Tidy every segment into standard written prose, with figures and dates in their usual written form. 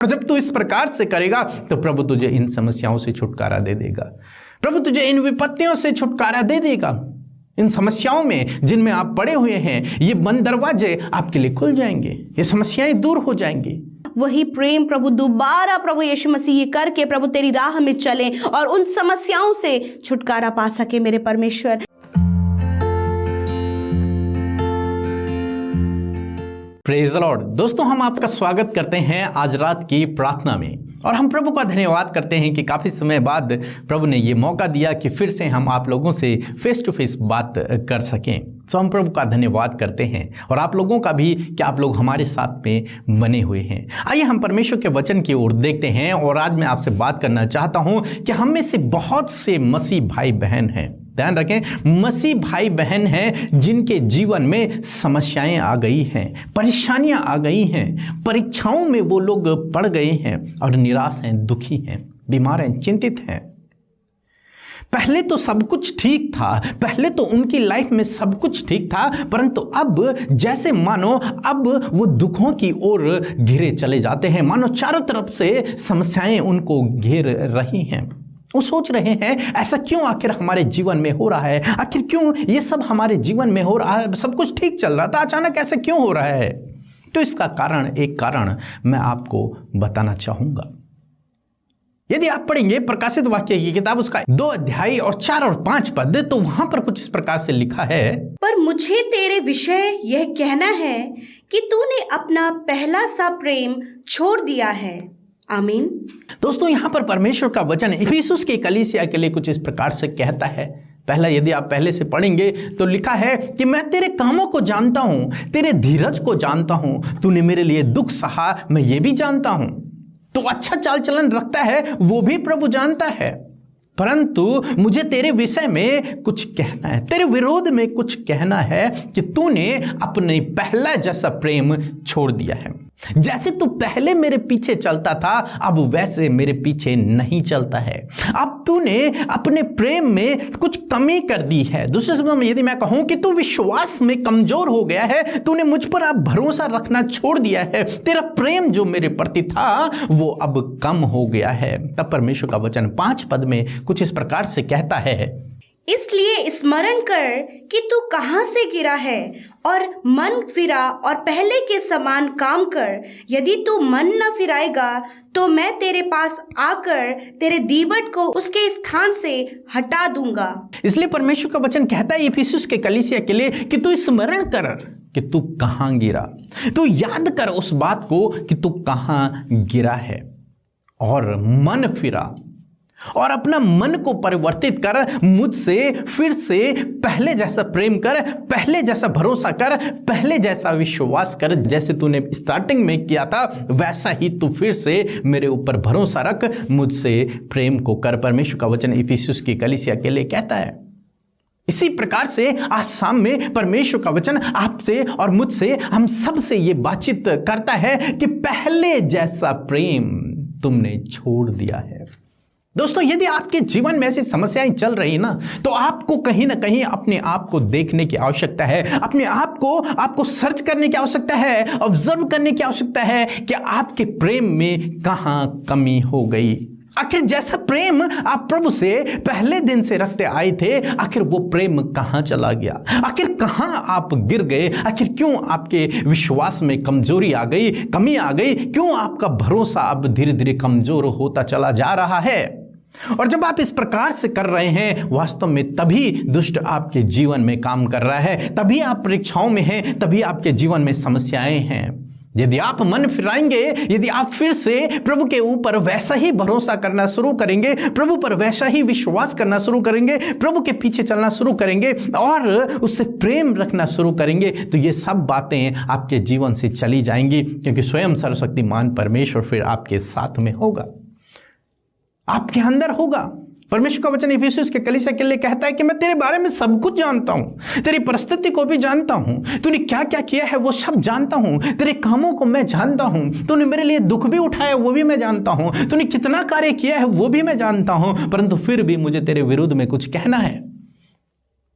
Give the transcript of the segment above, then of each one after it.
और जब तू इस प्रकार से करेगा तो प्रभु तुझे इन समस्याओं से छुटकारा दे देगा, प्रभु तुझे इन विपत्तियों से छुटकारा दे देगा। इन समस्याओं में जिनमें आप पड़े हुए हैं, ये बंद दरवाजे आपके लिए खुल जाएंगे, ये समस्याएं दूर हो जाएंगी। वही प्रेम प्रभु दोबारा प्रभु यीशु मसीह ये करके प्रभु तेरी राह में चले और उन समस्याओं से छुटकारा पा सके मेरे परमेश्वर। Praise the Lord. दोस्तों, हम आपका स्वागत करते हैं आज रात की प्रार्थना में, और हम प्रभु का धन्यवाद करते हैं कि काफ़ी समय बाद प्रभु ने ये मौका दिया कि फिर से हम आप लोगों से फेस टू फेस बात कर सकें। तो हम प्रभु का धन्यवाद करते हैं, और आप लोगों का भी कि आप लोग हमारे साथ में बने हुए हैं। आइए हम परमेश्वर के वचन की ओर देखते हैं, और आज मैं आपसे बात करना चाहता हूँ कि हम में से बहुत से मसीह भाई बहन हैं, ध्यान रखें, मसीह भाई बहन हैं जिनके जीवन में समस्याएं आ गई हैं, परेशानियां आ गई हैं, परीक्षाओं में वो लोग पड़ गए हैं और निराश हैं, दुखी हैं, बीमार हैं, चिंतित हैं। पहले तो सब कुछ ठीक था, पहले तो उनकी लाइफ में सब कुछ ठीक था, परंतु अब जैसे मानो अब वो दुखों की ओर घिरे चले जाते हैं, मानो चारों तरफ से समस्याएं उनको घेर रही हैं। वो सोच रहे हैं ऐसा क्यों आखिर हमारे जीवन में हो रहा है, आखिर क्यों ये सब हमारे जीवन में हो रहा है, सब कुछ ठीक चल रहा था, अचानक ऐसा क्यों हो रहा है। तो इसका एक कारण मैं आपको बताना चाहूंगा। यदि आप पढ़ेंगे प्रकाशित वाक्य की किताब, उसका 2 अध्याय और 4 और 5 पद, तो वहां पर कुछ इस प्रकार से लिखा है, पर मुझे तेरे विषय यह कहना है कि तूने अपना पहला सा प्रेम छोड़ दिया है। आमीन। दोस्तों, यहां पर परमेश्वर का वचन इफिसुस की कलीसिया के लिए कुछ इस प्रकार से कहता है। पहला, यदि आप पहले से पढ़ेंगे तो लिखा है कि मैं तेरे कामों को जानता हूं, तेरे धीरज को जानता हूं, तूने मेरे लिए दुख सहा, मैं ये भी जानता हूं। तो अच्छा चाल चलन रखता है वो भी प्रभु जानता है, परंतु मुझे तेरे विषय में कुछ कहना है, तेरे विरोध में कुछ कहना है कि तूने अपने पहला जैसा प्रेम छोड़ दिया है। जैसे तू पहले मेरे पीछे चलता था, अब वैसे मेरे पीछे नहीं चलता है। अब तूने अपने प्रेम में कुछ कमी कर दी है। दूसरे शब्दों में यदि मैं कहूं कि तू विश्वास में कमजोर हो गया है, तूने मुझ पर अब भरोसा रखना छोड़ दिया है, तेरा प्रेम जो मेरे प्रति था वो अब कम हो गया है। तब परमेश्वर का वचन 5 पद में कुछ इस प्रकार से कहता है, इसलिए स्मरण कर कि तू कहां से गिरा है और मन फिरा और पहले के समान काम कर। यदि तू मन न फिराएगा तो मैं तेरे पास आकर तेरे दीवट को उसके स्थान से हटा दूंगा। इसलिए परमेश्वर का वचन कहता है इफिसुस के कलीसिया के लिए कि तू स्मरण कर कि तू कहां गिरा, तू याद कर उस बात को कि तू कहां गिरा है, और मन फिरा और अपना मन को परिवर्तित कर, मुझसे फिर से पहले जैसा प्रेम कर, पहले जैसा भरोसा कर, पहले जैसा विश्वास कर। जैसे तूने स्टार्टिंग में किया था वैसा ही तू फिर से मेरे ऊपर भरोसा रख, मुझसे प्रेम को कर। परमेश्वर का वचन इफिसुस की कलीसिया के लिए कहता है। इसी प्रकार से आज शाम में परमेश्वर का वचन आपसे और मुझसे, हम सब से ये बातचीत करता है कि पहले जैसा प्रेम तुमने छोड़ दिया है। दोस्तों, यदि आपके जीवन में ऐसी समस्याएं चल रही ना, तो आपको कहीं ना कहीं अपने आप को देखने की आवश्यकता है, अपने आप को सर्च करने की आवश्यकता है, ऑब्जर्व करने की आवश्यकता है कि आपके प्रेम में कहां कमी हो गई। आखिर जैसा प्रेम आप प्रभु से पहले दिन से रखते आए थे, आखिर वो प्रेम कहां चला गया, आखिर कहां आप गिर गए, आखिर क्यों आपके विश्वास में कमजोरी आ गई, कमी आ गई, क्यों आपका भरोसा अब धीरे धीरे कमजोर होता चला जा रहा है। और जब आप इस प्रकार से कर रहे हैं, वास्तव में तभी दुष्ट आपके जीवन में काम कर रहा है, तभी आप परीक्षाओं में हैं, तभी आपके जीवन में समस्याएं हैं। यदि आप मन फिराएंगे, यदि आप फिर से प्रभु के ऊपर वैसा ही भरोसा करना शुरू करेंगे, प्रभु पर वैसा ही विश्वास करना शुरू करेंगे, प्रभु के पीछे चलना शुरू करेंगे और उससे प्रेम रखना शुरू करेंगे, तो ये सब बातें आपके जीवन से चली जाएंगी, क्योंकि स्वयं सर्वशक्तिमान परमेश्वर फिर आपके साथ में होगा, आपके अंदर होगा। परमेश्वर का वचन इफिसुस के कलीसिया के लिए कहता है कि मैं तेरे बारे में सब कुछ जानता हूं, तेरी परिस्थिति को भी जानता हूं, तूने क्या क्या किया है वो सब जानता हूं, तेरे कामों को मैं जानता हूं, तूने मेरे लिए दुख भी उठाया वो भी मैं जानता हूं, तूने कितना कार्य किया है वो भी मैं जानता हूं, परंतु फिर भी मुझे तेरे विरुद्ध में कुछ कहना है।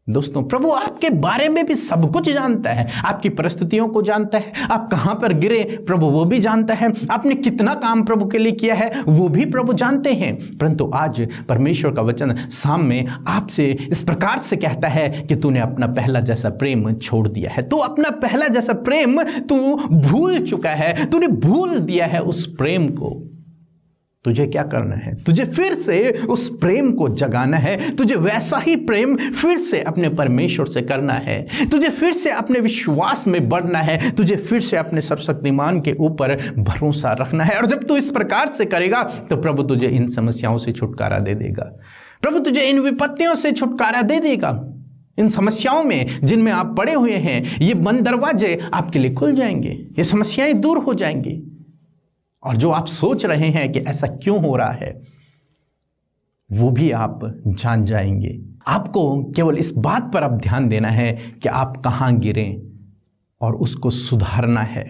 दोस्तों, प्रभु आपके बारे में भी सब कुछ जानता है, आपकी परिस्थितियों को जानता है, आप कहां पर गिरे प्रभु वो भी जानता है, आपने कितना काम प्रभु के लिए किया है वो भी प्रभु जानते हैं। परंतु आज परमेश्वर का वचन शाम में आपसे इस प्रकार से कहता है कि तूने अपना पहला जैसा प्रेम छोड़ दिया है, तू अपना पहला जैसा प्रेम तू भूल चुका है, तूने भूल दिया है उस प्रेम को। तुझे क्या करना है? तुझे फिर से उस प्रेम को जगाना है, तुझे वैसा ही प्रेम फिर से अपने परमेश्वर से करना है, तुझे फिर से अपने विश्वास में बढ़ना है, तुझे फिर से अपने सर्वशक्तिमान के ऊपर भरोसा रखना है। और जब तू इस प्रकार से करेगा तो प्रभु तुझे इन समस्याओं से छुटकारा दे देगा, प्रभु तुझे इन विपत्तियों से छुटकारा दे देगा। इन समस्याओं में जिनमें आप पड़े हुए हैं, ये बंद दरवाजे आपके लिए खुल जाएंगे, ये समस्याएं दूर हो जाएंगी। और जो आप सोच रहे हैं कि ऐसा क्यों हो रहा है, वो भी आप जान जाएंगे। आपको केवल इस बात पर अब ध्यान देना है कि आप कहां गिरे और उसको सुधारना है,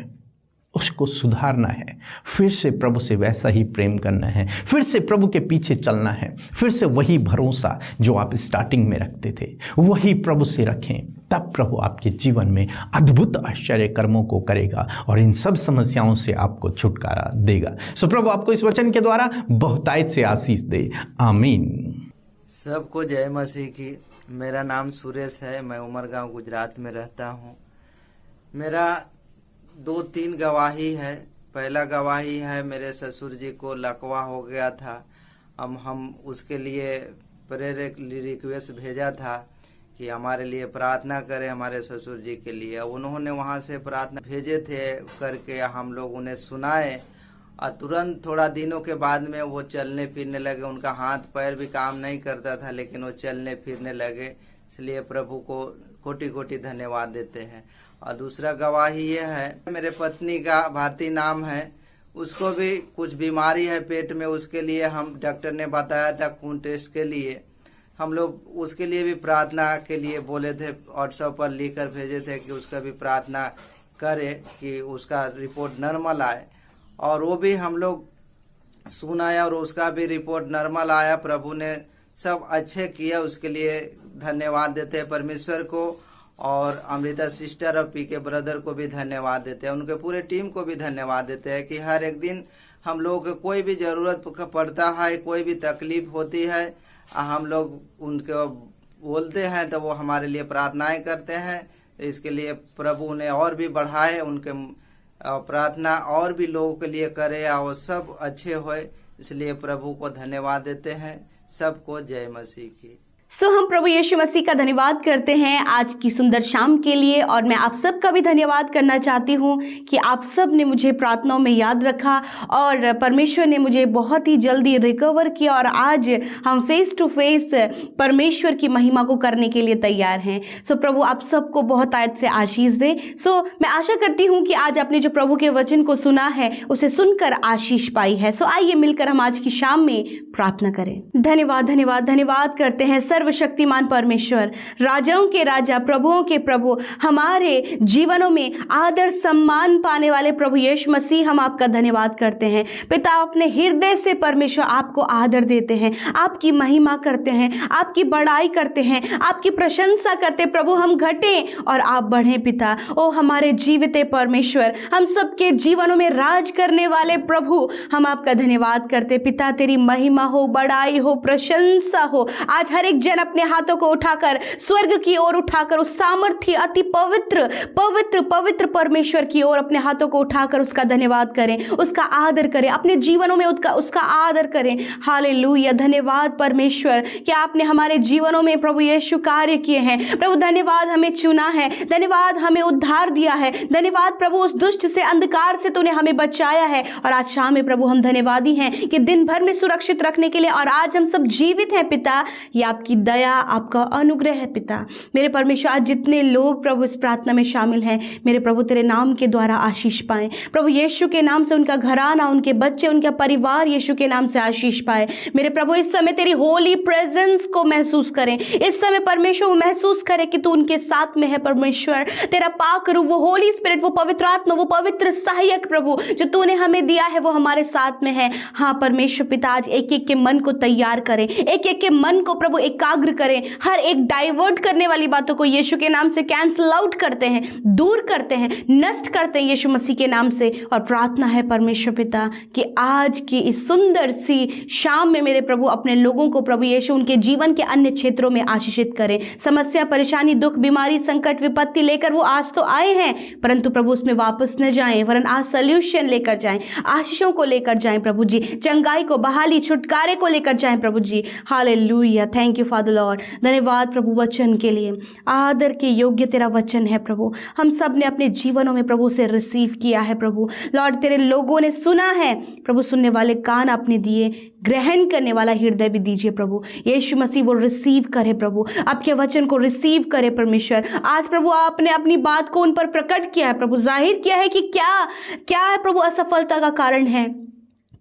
उसको सुधारना है। फिर से प्रभु से वैसा ही प्रेम करना है, फिर से प्रभु के पीछे चलना है, फिर से वही भरोसा जो आप स्टार्टिंग में रखते थे वही प्रभु से रखें। तब प्रभु आपके जीवन में अद्भुत आश्चर्य कर्मों को करेगा और इन सब समस्याओं से आपको छुटकारा देगा। सो प्रभु आपको इस वचन के द्वारा बहुतायत से आशीष दे। आमीन। सबको जय मसीह की। मेरा नाम सुरेश है, मैं उमरगांव गुजरात में रहता हूँ। मेरा 2-3 गवाही है। पहला गवाही है, मेरे ससुर जी को लकवा हो गया था। हम उसके लिए प्रेयर रिक्वेस्ट भेजा था कि हमारे लिए प्रार्थना करें, हमारे ससुर जी के लिए। उन्होंने वहाँ से प्रार्थना भेजे थे करके हम लोग उन्हें सुनाए और तुरंत थोड़ा दिनों के बाद में वो चलने फिरने लगे। उनका हाथ पैर भी काम नहीं करता था, लेकिन वो चलने फिरने लगे। इसलिए प्रभु को कोटि कोटि धन्यवाद देते हैं। और दूसरा गवाही ये है, मेरे पत्नी का भारती नाम है, उसको भी कुछ बीमारी है पेट में। उसके लिए हम डॉक्टर ने बताया था खून टेस्ट के लिए, हम लोग उसके लिए भी प्रार्थना के लिए बोले थे, व्हाट्सएप पर लिखकर भेजे थे कि उसका भी प्रार्थना करे कि उसका रिपोर्ट नॉर्मल आए। और वो भी हम लोग सुनाया और उसका भी रिपोर्ट नॉर्मल आया। प्रभु ने सब अच्छे किया, उसके लिए धन्यवाद देते हैं परमेश्वर को। और अमृता सिस्टर और पीके ब्रदर को भी धन्यवाद देते हैं, उनके पूरे टीम को भी धन्यवाद देते हैं कि हर एक दिन हम लोग को कोई भी ज़रूरत पड़ता है, कोई भी तकलीफ होती है, हम लोग उनके बोलते हैं तो वो हमारे लिए प्रार्थनाएं करते हैं। इसके लिए प्रभु ने और भी बढ़ाए, उनके प्रार्थना और भी लोगों के लिए करे और सब अच्छे होए। इसलिए प्रभु को धन्यवाद देते हैं। सबको जय मसीह की। हम प्रभु यीशु मसीह का धन्यवाद करते हैं आज की सुंदर शाम के लिए। और मैं आप सबका भी धन्यवाद करना चाहती हूँ कि आप सब ने मुझे प्रार्थनाओं में याद रखा और परमेश्वर ने मुझे बहुत ही जल्दी रिकवर किया और आज हम फेस टू फेस परमेश्वर की महिमा को करने के लिए तैयार हैं। प्रभु आप सबको बहुत आयत से आशीष दे। मैं आशा करती हूँ कि आज आपने जो प्रभु के वचन को सुना है उसे सुनकर आशीष पाई है। आइए मिलकर हम आज की शाम में प्रार्थना करें। धन्यवाद धन्यवाद धन्यवाद करते हैं सर्वशक्तिमान परमेश्वर, राजाओं के राजा, प्रभुओं के प्रभु, हमारे जीवनों में आदर सम्मान पाने वाले प्रभु यीशु मसीह, हम आपका धन्यवाद करते हैं। पिता, अपने हृदय से परमेश्वर आपको आदर देते हैं, आपकी महिमा करते हैं, आपकी बड़ाई करते हैं, आपकी प्रशंसा करते। प्रभु हम घटें और आप बढ़ें। पिता ओ हमारे जीवित परमेश्वर, हम सबके जीवनों में राज करने वाले प्रभु, हम आपका धन्यवाद करते। पिता तेरी महिमा हो, बड़ाई हो, प्रशंसा हो। आज हर एक जन अपने हाथों को उठाकर स्वर्ग की ओर उठाकर उस सामर्थ्य अति पवित्र पवित्र पवित्र परमेश्वर की ओर अपने हाथों को उठाकर उसका धन्यवाद करें, उसका आदर करें, अपने जीवनों में उसका आदर करें। हालेलुया। धन्यवाद परमेश्वर कि आपने हमारे जीवनों में प्रभु यीशु कार्य किए हैं। प्रभु धन्यवाद, हमें चुना है, धन्यवाद हमें उद्धार दिया है, धन्यवाद प्रभु उस दुष्ट से, अंधकार से तूने हमें बचाया है। और आज शाम में प्रभु हम धन्यवादी हैं कि दिन भर में सुरक्षित रखने के लिए और आज हम सब जीवित हैं। पिता ये आपकी दया, आपका अनुग्रह है। पिता मेरे परमेश्वर, आज जितने लोग प्रभु इस प्रार्थना में शामिल हैं, मेरे प्रभु तेरे नाम के द्वारा आशीष पाएं। प्रभु यीशु के नाम से उनका घराना, उनके बच्चे, उनका परिवार यीशु के नाम से आशीष पाए। मेरे प्रभु इस समय तेरी होली प्रेजेंस को महसूस करें। इस समय परमेश्वर महसूस करे कि तू उनके साथ में है। परमेश्वर तेरा पाक रूप, वो होली स्पिरिट, वो पवित्र आत्मा, वो पवित्र सहायक प्रभु जो तूने हमें दिया है, वो हमारे साथ में है। हाँ परमेश्वर पिता, आज एक एक के मन को तैयार करें, एक एक के मन को प्रभु एक एकाग्र करें, हर एक डाइवर्ट करने वाली बातों को यीशु के नाम से कैंसल आउट करते हैं, दूर करते हैं, नष्ट करते हैं यीशु मसीह के नाम से। और प्रार्थना है परमेश्वर पिता कि आज की इस सुंदर सी शाम में मेरे प्रभु अपने लोगों को प्रभु यीशु उनके जीवन के अन्य क्षेत्रों में आशीषित करें। समस्या, परेशानी, दुख, बीमारी, संकट, विपत्ति लेकर वो आज तो आए हैं, परंतु प्रभु उसमें वापस न जाएं, वरन आज सॉल्यूशन लेकर जाएं, आशीषों को लेकर जाएं प्रभु जी, चंगाई को, बहाली, छुटकारे को लेकर जाएं प्रभु जी। Hallelujah, thank you father lord. धन्यवाद प्रभु वचन के लिए, आदर के योग्य तेरा वचन है प्रभु। हम सब ने अपने जीवनों में प्रभु से रिसीव किया है प्रभु। लॉर्ड तेरे लोगों ने सुना है प्रभु, सुनने वाले कान आपने दिए, ग्रहण करने वाला हृदय भी दीजिए प्रभु। यीशु मसीह वो रिसीव करे प्रभु, आपके वचन को रिसीव करे परमेश्वर। आज प्रभु आपने अपनी बात को उन पर प्रकट किया है प्रभु, जाहिर किया है कि क्या है प्रभु असफलता का कारण है,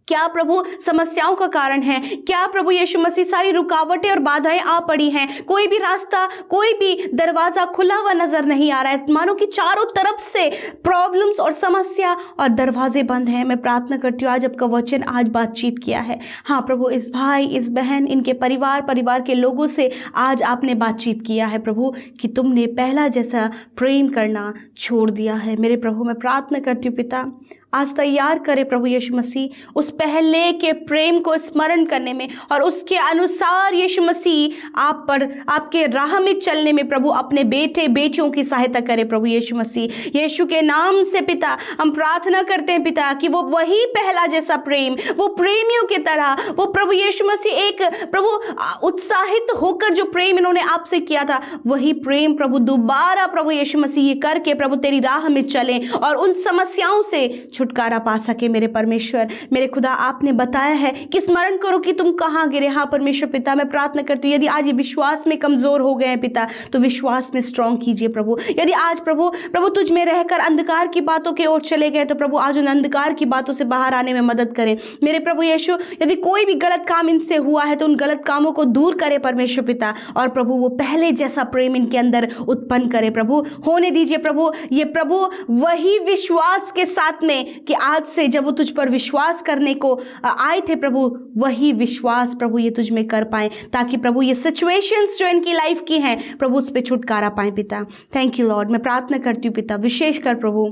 क्या प्रभु समस्याओं का कारण है, क्या प्रभु यीशु मसीह सारी रुकावटें और बाधाएं आ पड़ी हैं, कोई भी रास्ता, कोई भी दरवाजा खुला हुआ नजर नहीं आ रहा है, मानो कि चारों तरफ से प्रॉब्लम्स और समस्या और दरवाजे बंद हैं। मैं प्रार्थना करती हूँ आज आपका वचन आज बातचीत किया है। हाँ प्रभु, इस भाई, इस बहन, इनके परिवार के लोगों से आज आपने बातचीत किया है प्रभु कि तुमने पहला जैसा प्रेम करना छोड़ दिया है। मेरे प्रभु मैं प्रार्थना करती हूँ पिता, आज तैयार करे प्रभु यीशु मसीह उस पहले के प्रेम को स्मरण करने में और उसके अनुसार यीशु मसीह आप पर, आपके राह में चलने में प्रभु अपने बेटे बेटियों की सहायता करे प्रभु यीशु मसीह। यीशु के नाम से पिता हम प्रार्थना करते हैं पिता कि वो वही पहला जैसा प्रेम, वो प्रेमियों की तरह, वो प्रभु यीशु मसीह एक प्रभु उत्साहित होकर जो प्रेम इन्होंने आपसे किया था, वही प्रेम प्रभु दोबारा प्रभु यीशु मसीह करके प्रभु तेरी राह में चले और उन समस्याओं से छुटकारा पा सके। मेरे परमेश्वर, मेरे खुदा, आपने बताया है कि स्मरण करो कि तुम कहाँ गिरे। हाँ परमेश्वर पिता मैं प्रार्थना करती हूँ यदि आज ये विश्वास में कमजोर हो गए हैं पिता, तो विश्वास में स्ट्रांग कीजिए प्रभु। यदि आज प्रभु तुझ में रहकर अंधकार की बातों की ओर चले गए, तो प्रभु आज उन अंधकार की बातों से बाहर आने में मदद करें। मेरे प्रभु यीशु, यदि कोई भी गलत काम इनसे हुआ है तो उन गलत कामों को दूर करे परमेश्वर पिता, और प्रभु वो पहले जैसा प्रेम इनके अंदर उत्पन्न करे प्रभु। होने दीजिए प्रभु ये प्रभु वही विश्वास के साथ में कि आज से जब वो तुझ पर विश्वास करने को आए थे प्रभु, वही विश्वास प्रभु ये तुझ में कर पाए, ताकि प्रभु ये सिचुएशंस जो इनकी लाइफ की हैं प्रभु उस पर छुटकारा पाए पिता। Thank you Lord. मैं प्रार्थना करती हूँ पिता विशेष कर प्रभु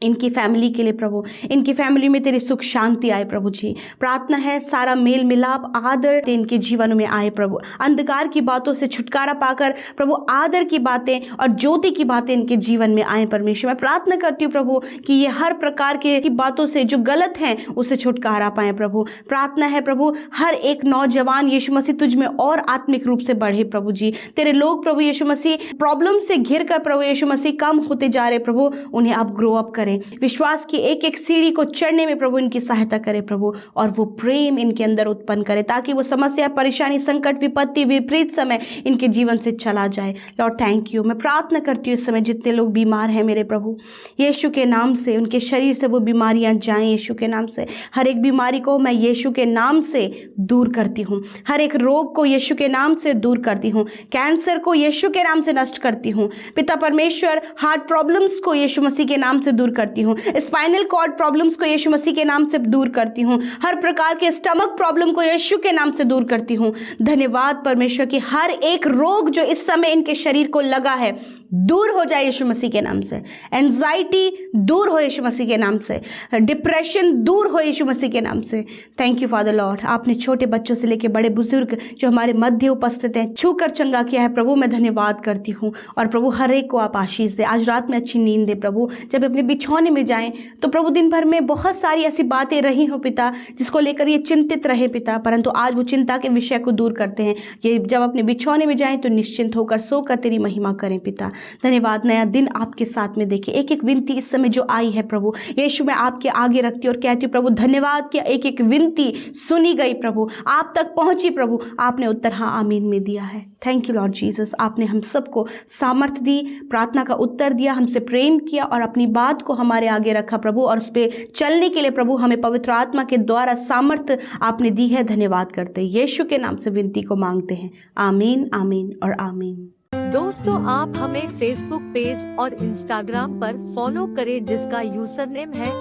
इनकी फैमिली के लिए प्रभु, इनकी फैमिली में तेरी सुख शांति आए प्रभु जी। प्रार्थना है सारा मेल मिलाप आदर इनके जीवन में आए प्रभु, अंधकार की बातों से छुटकारा पाकर प्रभु आदर की बातें और ज्योति की बातें इनके जीवन में आए परमेश्वर। मैं प्रार्थना करती हूँ प्रभु कि ये हर प्रकार की बातों से जो गलत हैं उससे छुटकारा पाए प्रभु। प्रार्थना है प्रभु हर एक नौजवान यीशु मसीह तुझ में और आत्मिक रूप से बढ़े प्रभु जी। तेरे लोग प्रभु यीशु मसीह प्रॉब्लम से घिर कर प्रभु यीशु मसीह कम होते जा रहे प्रभु, उन्हें आप ग्रो अप करें, विश्वास की एक एक सीढ़ी को चढ़ने में प्रभु इनकी सहायता करे प्रभु, और वो प्रेम इनके अंदर उत्पन्न करे ताकि वो समस्या, परेशानी, संकट, विपत्ति, विपरीत समय इनके जीवन से चला जाए। Lord thank you. मैं प्रार्थना करती हूँ इस समय जितने लोग बीमार हैं मेरे प्रभु, यीशु के नाम से उनके शरीर से वो बीमारियां जाएं यीशु के नाम से। हर एक बीमारी को मैं यीशु के नाम से दूर करती हूँ, हर एक रोग को यीशु के नाम से दूर करती हूँ, कैंसर को यीशु के नाम से नष्ट करती हूँ पिता परमेश्वर, हार्ट प्रॉब्लम्स को यीशु मसीह के नाम से दूर करती हूँ, स्पाइनल कॉर्ड प्रॉब्लम्स को यीशु मसीह के नाम से दूर करती हूँ, हर प्रकार के स्टमक प्रॉब्लम को यीशु के नाम से दूर करती हूँ। धन्यवाद परमेश्वर कि हर एक रोग जो इस समय इनके शरीर को लगा है दूर हो जाए यीशु मसीह के नाम से, एंजाइटी दूर हो यीशु मसीह के नाम से, डिप्रेशन दूर हो यीशु मसीह के नाम से। थैंक यू फादर लॉर्ड, आपने छोटे बच्चों से लेकर बड़े बुजुर्ग जो हमारे मध्य उपस्थित हैं छूकर चंगा किया है प्रभु। मैं धन्यवाद करती हूँ, और प्रभु हर एक को आप आशीष दे, आज रात में अच्छी नींद दे प्रभु। जब अपने बिछौने में जाएं तो प्रभु दिन भर में बहुत सारी ऐसी बातें रही हो पिता जिसको लेकर ये चिंतित रहे पिता, परंतु आज वो चिंता के विषय को दूर करते हैं। ये जब अपने बिछौने में जाएं तो निश्चिंत होकर सोकर तेरी महिमा करें पिता। धन्यवाद, नया दिन आपके साथ में देखे। एक एक विनती इस समय जो आई है प्रभु यीशु मैं आपके आगे रखती हूँ और कहती हूँ प्रभु धन्यवाद कि एक एक विनती सुनी गई प्रभु, आप तक पहुंची प्रभु, आपने उत्तर हाँ आमीन में दिया है। थैंक यू लॉर्ड जीसस, आपने हम सबको सामर्थ्य दी, प्रार्थना का उत्तर दिया, हमसे प्रेम किया और अपनी बात को हमारे आगे रखा प्रभु, और उस पर चलने के लिए प्रभु हमें पवित्र आत्मा के द्वारा सामर्थ्य आपने दी है। धन्यवाद करते हैं, यीशु के नाम से विनती को मांगते हैं। आमीन, आमीन और आमीन। दोस्तों, आप हमें फेसबुक पेज और इंस्टाग्राम पर फॉलो करें जिसका यूजर नेम है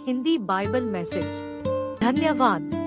@हिंदी बाइबल मैसेज। धन्यवाद।